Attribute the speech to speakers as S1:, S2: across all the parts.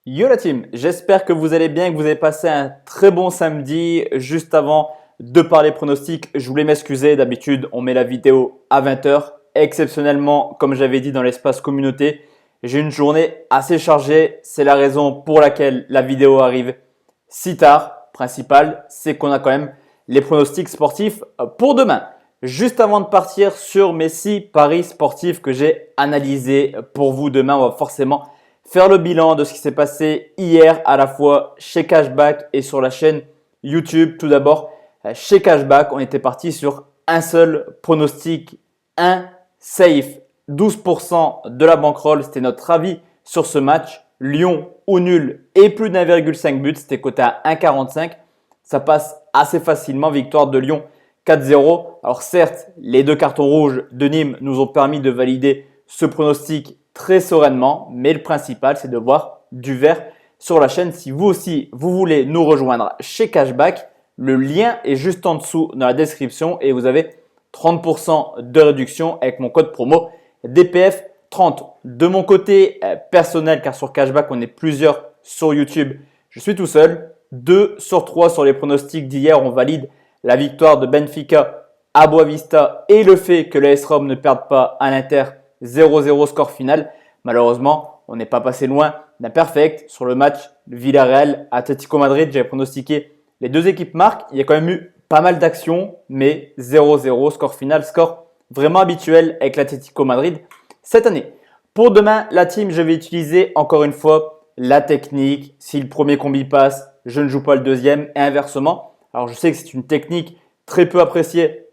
S1: Yo la team, j'espère que vous allez bien, que vous avez passé un très bon samedi. Juste avant de parler pronostics, je voulais m'excuser. D'habitude, on met la vidéo à 20 heures. Exceptionnellement, comme j'avais dit dans l'espace communauté, j'ai une journée assez chargée. C'est la raison pour laquelle la vidéo arrive si tard. Principal, c'est qu'on a quand même les pronostics sportifs pour demain. Juste avant de partir sur mes 6 paris sportifs que j'ai analysés pour vous demain, on va forcément faire le bilan de ce qui s'est passé hier à la fois chez Cashback et sur la chaîne YouTube. Tout d'abord, chez Cashback, on était parti sur un seul pronostic, un safe, 12% de la bankroll. C'était notre avis sur ce match. Lyon au nul et plus d'1,5 but. C'était coté à 1,45. Ça passe assez facilement. Victoire de Lyon 4-0. Alors certes, les deux cartons rouges de Nîmes nous ont permis de valider ce pronostic très sereinement, mais le principal, c'est de voir du vert sur la chaîne. Si vous aussi, vous voulez nous rejoindre chez Cashback, le lien est juste en dessous dans la description et vous avez 30% de réduction avec mon code promo DPF30. De mon côté personnel, car sur Cashback, on est plusieurs sur YouTube, je suis tout seul. 2 sur 3 sur les pronostics d'hier, on valide la victoire de Benfica à Boavista et le fait que l'AS Rome ne perde pas à l'Inter 0-0 score final. Malheureusement, on n'est pas passé loin d'un perfect sur le match Villarreal Atlético Madrid. J'avais pronostiqué les deux équipes marquent. Il y a quand même eu pas mal d'actions, mais 0-0 score final, score vraiment habituel avec l'Atlético Madrid cette année. Pour demain, la team, je vais utiliser encore une fois la technique. Si le premier combi passe, je ne joue pas le deuxième et inversement. Alors, je sais que c'est une technique très peu appréciée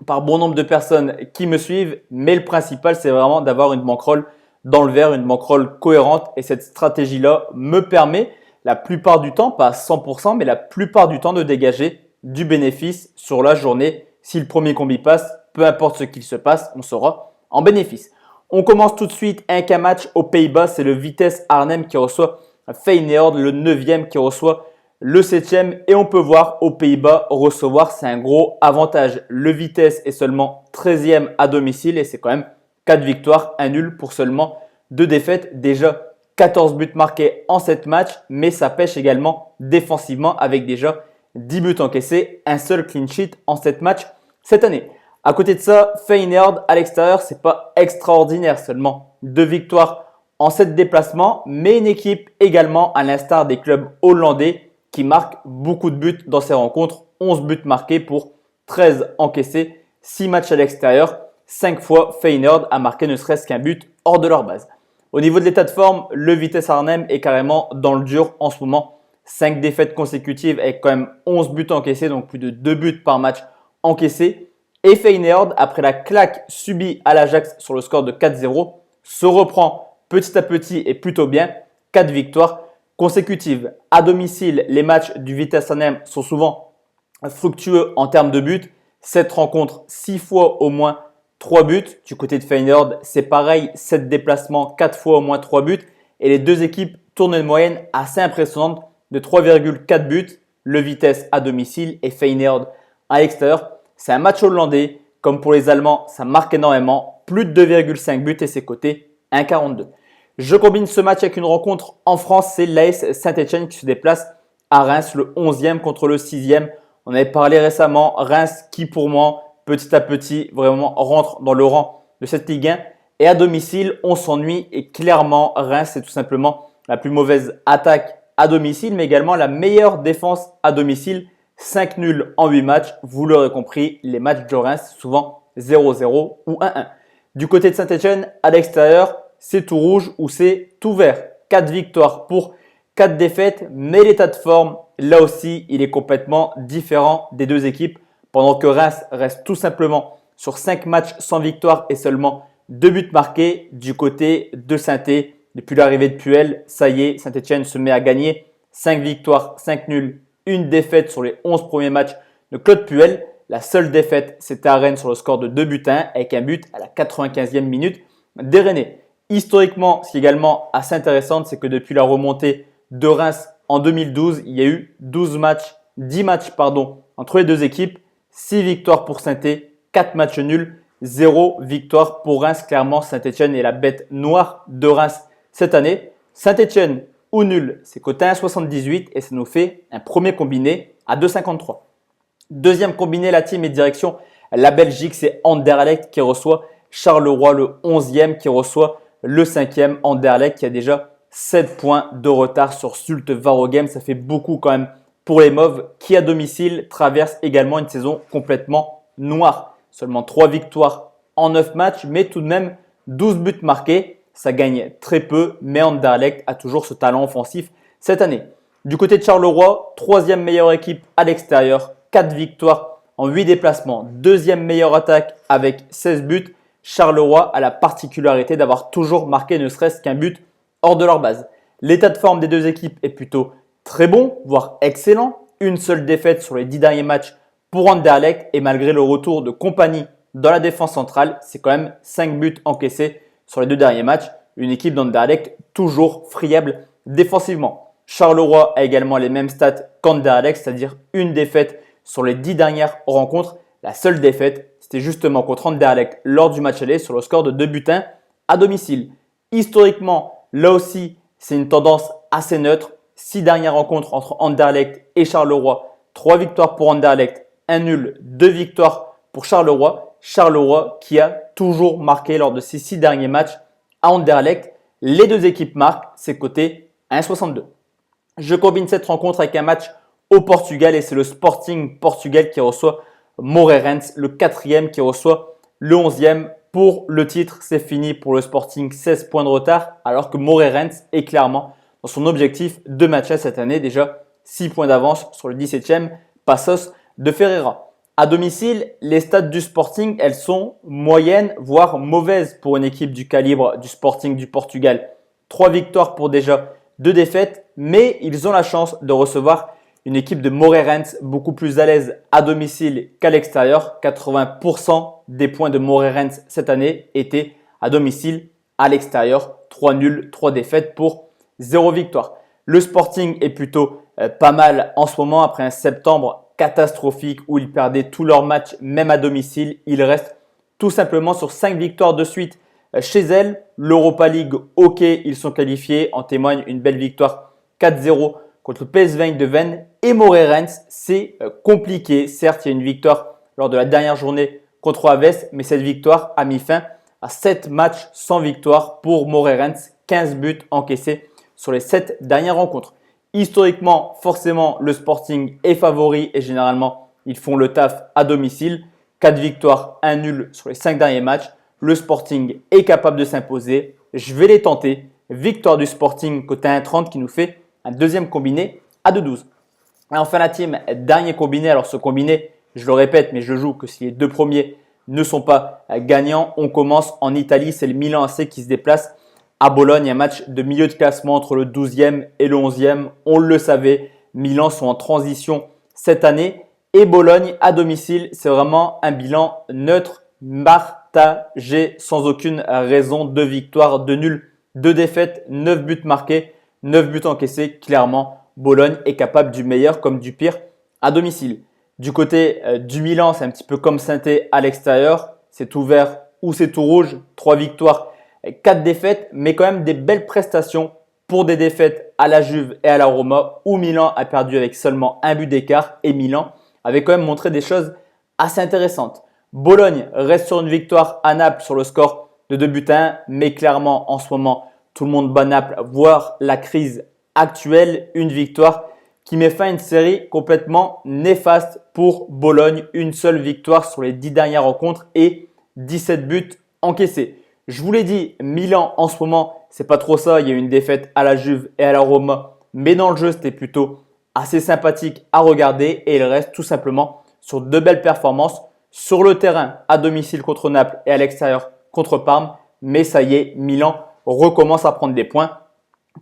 S1: par bon nombre de personnes qui me suivent, mais le principal, c'est vraiment d'avoir une bankroll dans le vert, une bankroll cohérente. Et cette stratégie-là me permet la plupart du temps, pas à 100%, mais la plupart du temps de dégager du bénéfice sur la journée. Si le premier combi passe, peu importe ce qu'il se passe, on sera en bénéfice. On commence tout de suite avec un match aux Pays-Bas. C'est le Vitesse Arnhem qui reçoit Feyenoord, le 9e qui reçoit le 7e. Et on peut voir aux Pays-Bas recevoir, c'est un gros avantage. Le Vitesse est seulement 13e à domicile et c'est quand même 4 victoires, 1 nul pour seulement 2 défaites. Déjà 14 buts marqués en 7 matchs, mais ça pêche également défensivement avec déjà 10 buts encaissés, un seul clean sheet en 7 matchs cette année. À côté de ça, Feyenoord à l'extérieur, c'est pas extraordinaire, seulement 2 victoires en 7 déplacements, mais une équipe également à l'instar des clubs hollandais qui marquent beaucoup de buts dans ces rencontres. 11 buts marqués pour 13 encaissés, 6 matchs à l'extérieur. 5 fois Feyenoord a marqué ne serait-ce qu'un but hors de leur base. Au niveau de l'état de forme, le Vitesse Arnhem est carrément dans le dur en ce moment. 5 défaites consécutives avec quand même 11 buts encaissés, donc plus de 2 buts par match encaissés. Et Feyenoord, après la claque subie à l'Ajax sur le score de 4-0, se reprend petit à petit et plutôt bien. 4 victoires consécutives. À domicile, les matchs du Vitesse Arnhem sont souvent fructueux en termes de buts. Cette rencontre, 6 fois au moins 3 buts. Du côté de Feyenoord, c'est pareil, 7 déplacements, 4 fois au moins 3 buts. Et les deux équipes tournent une moyenne assez impressionnante de 3,4 buts. Le Vitesse à domicile et Feyenoord à l'extérieur. C'est un match hollandais. Comme pour les Allemands, ça marque énormément. Plus de 2,5 buts et c'est coté 1,42. Je combine ce match avec une rencontre en France. C'est l'AS Saint-Etienne qui se déplace à Reims, le 11e contre le 6e. On avait parlé récemment, Reims qui pour moi, petit à petit, vraiment rentre dans le rang de cette Ligue 1. Et à domicile, on s'ennuie et clairement, Reims, c'est tout simplement la plus mauvaise attaque à domicile, mais également la meilleure défense à domicile. 5 nuls en 8 matchs. Vous l'aurez compris, les matchs de Reims, souvent 0-0 ou 1-1. Du côté de Saint-Etienne, à l'extérieur, c'est tout rouge ou c'est tout vert. 4 victoires pour 4 défaites, mais l'état de forme, là aussi, il est complètement différent des deux équipes. Pendant que Reims reste tout simplement sur 5 matchs sans victoire et seulement 2 buts marqués du côté de Saint-Étienne. Depuis l'arrivée de Puel, ça y est, Saint-Etienne se met à gagner. 5 victoires, 5 nuls, une défaite sur les 11 premiers matchs de Claude Puel. La seule défaite, c'était à Rennes sur le score de 2 buts à 1 avec un but à la 95e minute des Rennais. Historiquement, ce qui est également assez intéressant, c'est que depuis la remontée de Reims en 2012, il y a eu 10 matchs entre les deux équipes. 6 victoires pour Saint-Étienne, 4 matchs nuls, 0 victoire pour Reims. Clairement, Saint-Etienne est la bête noire de Reims cette année. Saint-Etienne ou nul, c'est coté 1,78 et ça nous fait un premier combiné à 2,53. Deuxième combiné, la team est direction la Belgique, c'est Anderlecht qui reçoit Charleroi, le 11e qui reçoit le 5e Anderlecht qui a déjà 7 points de retard sur Zulte Waregem. Ça fait beaucoup quand même pour les Mauves qui à domicile traversent également une saison complètement noire. Seulement 3 victoires en 9 matchs, mais tout de même 12 buts marqués. Ça gagne très peu, mais Anderlecht a toujours ce talent offensif cette année. Du côté de Charleroi, troisième meilleure équipe à l'extérieur, 4 victoires en 8 déplacements. Deuxième meilleure attaque avec 16 buts. Charleroi a la particularité d'avoir toujours marqué ne serait-ce qu'un but hors de leur base. L'état de forme des deux équipes est plutôt très bon, voire excellent. Une seule défaite sur les 10 derniers matchs pour Anderlecht et malgré le retour de Compagnie dans la défense centrale, c'est quand même 5 buts encaissés sur les 2 derniers matchs. Une équipe d'Anderlecht toujours friable défensivement. Charleroi a également les mêmes stats qu'Anderlecht, c'est-à-dire une défaite sur les 10 dernières rencontres. La seule défaite, c'était justement contre Anderlecht lors du match aller sur le score de 2-1 à domicile. Historiquement, là aussi, c'est une tendance assez neutre. 6 dernières rencontres entre Anderlecht et Charleroi. 3 victoires pour Anderlecht, 1 nul, 2 victoires pour Charleroi. Charleroi qui a toujours marqué lors de ces 6 derniers matchs à Anderlecht. Les deux équipes marquent, c'est coté 1,62. Je combine cette rencontre avec un match au Portugal et c'est le Sporting Portugal qui reçoit Moreirense, le 4e qui reçoit le 11e. Pour le titre, c'est fini pour le Sporting, 16 points de retard, alors que Moreirense est clairement dans son objectif de match cette année, déjà 6 points d'avance sur le 17e Passos de Ferreira. À domicile, les stats du Sporting, elles sont moyennes, voire mauvaises pour une équipe du calibre du Sporting du Portugal. 3 victoires pour déjà 2 défaites, mais ils ont la chance de recevoir une équipe de Moreirense beaucoup plus à l'aise à domicile qu'à l'extérieur. 80% des points de Moreirense cette année étaient à domicile, à l'extérieur. 3 nuls, 3 défaites pour 0 victoire. Le Sporting est plutôt pas mal en ce moment après un septembre catastrophique où ils perdaient tous leurs matchs, même à domicile. Ils restent tout simplement sur 5 victoires de suite chez elles. L'Europa League, ok, ils sont qualifiés. En témoigne une belle victoire 4-0 contre le PSV Eindhoven. Et Moreirense, c'est compliqué. Certes, il y a une victoire lors de la dernière journée contre Aves, mais cette victoire a mis fin à 7 matchs sans victoire pour Moreirense. 15 buts encaissés sur les 7 dernières rencontres. Historiquement, forcément, le Sporting est favori et généralement, ils font le taf à domicile. 4 victoires, 1 nul sur les 5 derniers matchs. Le Sporting est capable de s'imposer. Je vais les tenter. Victoire du Sporting côté 1,30 qui nous fait un deuxième combiné à 2,12. Et enfin la team, dernier combiné. Alors ce combiné, je le répète, mais je joue que si les deux premiers ne sont pas gagnants. On commence en Italie, c'est le Milan AC qui se déplace à Bologne, un match de milieu de classement entre le 12e et le 11e. On le savait, Milan sont en transition cette année. Et Bologne à domicile, c'est vraiment un bilan neutre, partagé, sans aucune raison. 2 victoires, 2 nuls, 2 défaites, 9 buts marqués, 9 buts encaissés. Clairement, Bologne est capable du meilleur comme du pire à domicile. Du côté du Milan, c'est un petit peu comme Saint-Étienne à l'extérieur. C'est tout vert ou c'est tout rouge. 3 victoires, 4 défaites, mais quand même des belles prestations pour des défaites à la Juve et à la Roma où Milan a perdu avec seulement un but d'écart et Milan avait quand même montré des choses assez intéressantes. Bologne reste sur une victoire à Naples sur le score de 2-1, mais clairement en ce moment tout le monde bat Naples, voire la crise actuelle. Une victoire qui met fin à une série complètement néfaste pour Bologne. Une seule victoire sur les 10 dernières rencontres et 17 buts encaissés. Je vous l'ai dit, Milan en ce moment, c'est pas trop ça. Il y a eu une défaite à la Juve et à la Roma, mais dans le jeu, c'était plutôt assez sympathique à regarder et il reste tout simplement sur de belles performances sur le terrain à domicile contre Naples et à l'extérieur contre Parme. Mais ça y est, Milan recommence à prendre des points.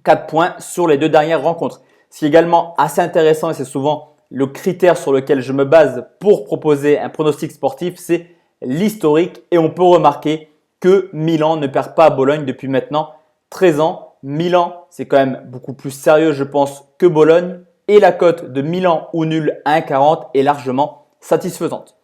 S1: 4 points sur les 2 dernières rencontres. Ce qui est également assez intéressant et c'est souvent le critère sur lequel je me base pour proposer un pronostic sportif, c'est l'historique et on peut remarquer que Milan ne perd pas à Bologne depuis maintenant 13 ans. Milan, c'est quand même beaucoup plus sérieux, je pense, que Bologne. Et la cote de Milan ou nul à 1,40 est largement satisfaisante.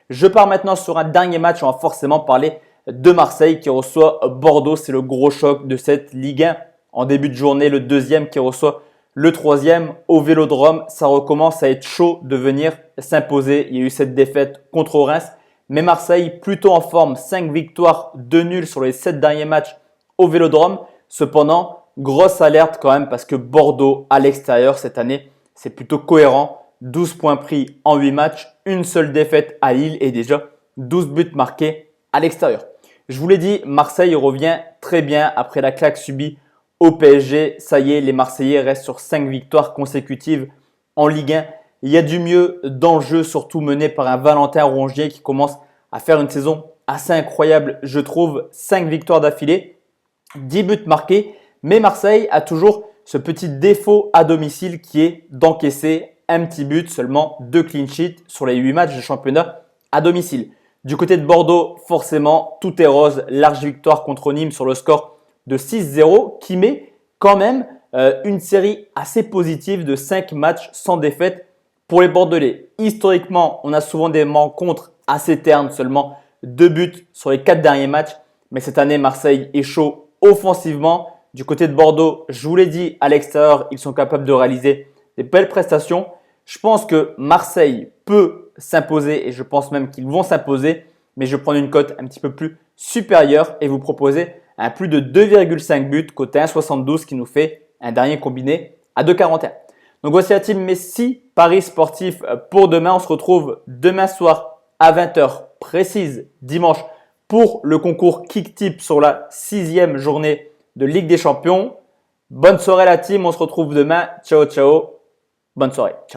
S1: Je pars maintenant sur un dernier match. On va forcément parler de Marseille qui reçoit Bordeaux. C'est le gros choc de cette Ligue 1 en début de journée, le deuxième qui reçoit le troisième au Vélodrome. Ça recommence à être chaud de venir s'imposer. Il y a eu cette défaite contre Reims. Mais Marseille, plutôt en forme, 5 victoires, 2 nuls sur les 7 derniers matchs au Vélodrome. Cependant, grosse alerte quand même parce que Bordeaux à l'extérieur cette année, c'est plutôt cohérent. 12 points pris en 8 matchs, une seule défaite à Lille et déjà 12 buts marqués à l'extérieur. Je vous l'ai dit, Marseille revient très bien après la claque subie au PSG. Ça y est, les Marseillais restent sur 5 victoires consécutives en Ligue 1. Il y a du mieux dans le jeu, surtout mené par un Valentin Rongier qui commence à faire une saison assez incroyable, je trouve. 5 victoires d'affilée, 10 buts marqués. Mais Marseille a toujours ce petit défaut à domicile qui est d'encaisser un petit but, seulement 2 clean sheets sur les 8 matchs de championnat à domicile. Du côté de Bordeaux, forcément, tout est rose. Large victoire contre Nîmes sur le score de 6-0 qui met quand même une série assez positive de 5 matchs sans défaite pour les Bordelais. Historiquement, on a souvent des rencontres assez ternes, seulement 2 buts sur les 4 derniers matchs. Mais cette année, Marseille est chaud offensivement. Du côté de Bordeaux, je vous l'ai dit, à l'extérieur, ils sont capables de réaliser des belles prestations. Je pense que Marseille peut s'imposer et je pense même qu'ils vont s'imposer. Mais je vais prendre une cote un petit peu plus supérieure et vous proposer un plus de 2,5 buts côté 1,72 qui nous fait un dernier combiné à 2,41. Donc voici la team mes 6 paris sportifs pour demain. On se retrouve demain soir à 20h précise dimanche pour le concours Kick Tip sur la 6e journée de Ligue des Champions. Bonne soirée la team, on se retrouve demain. Ciao, ciao. Bonne soirée. Ciao.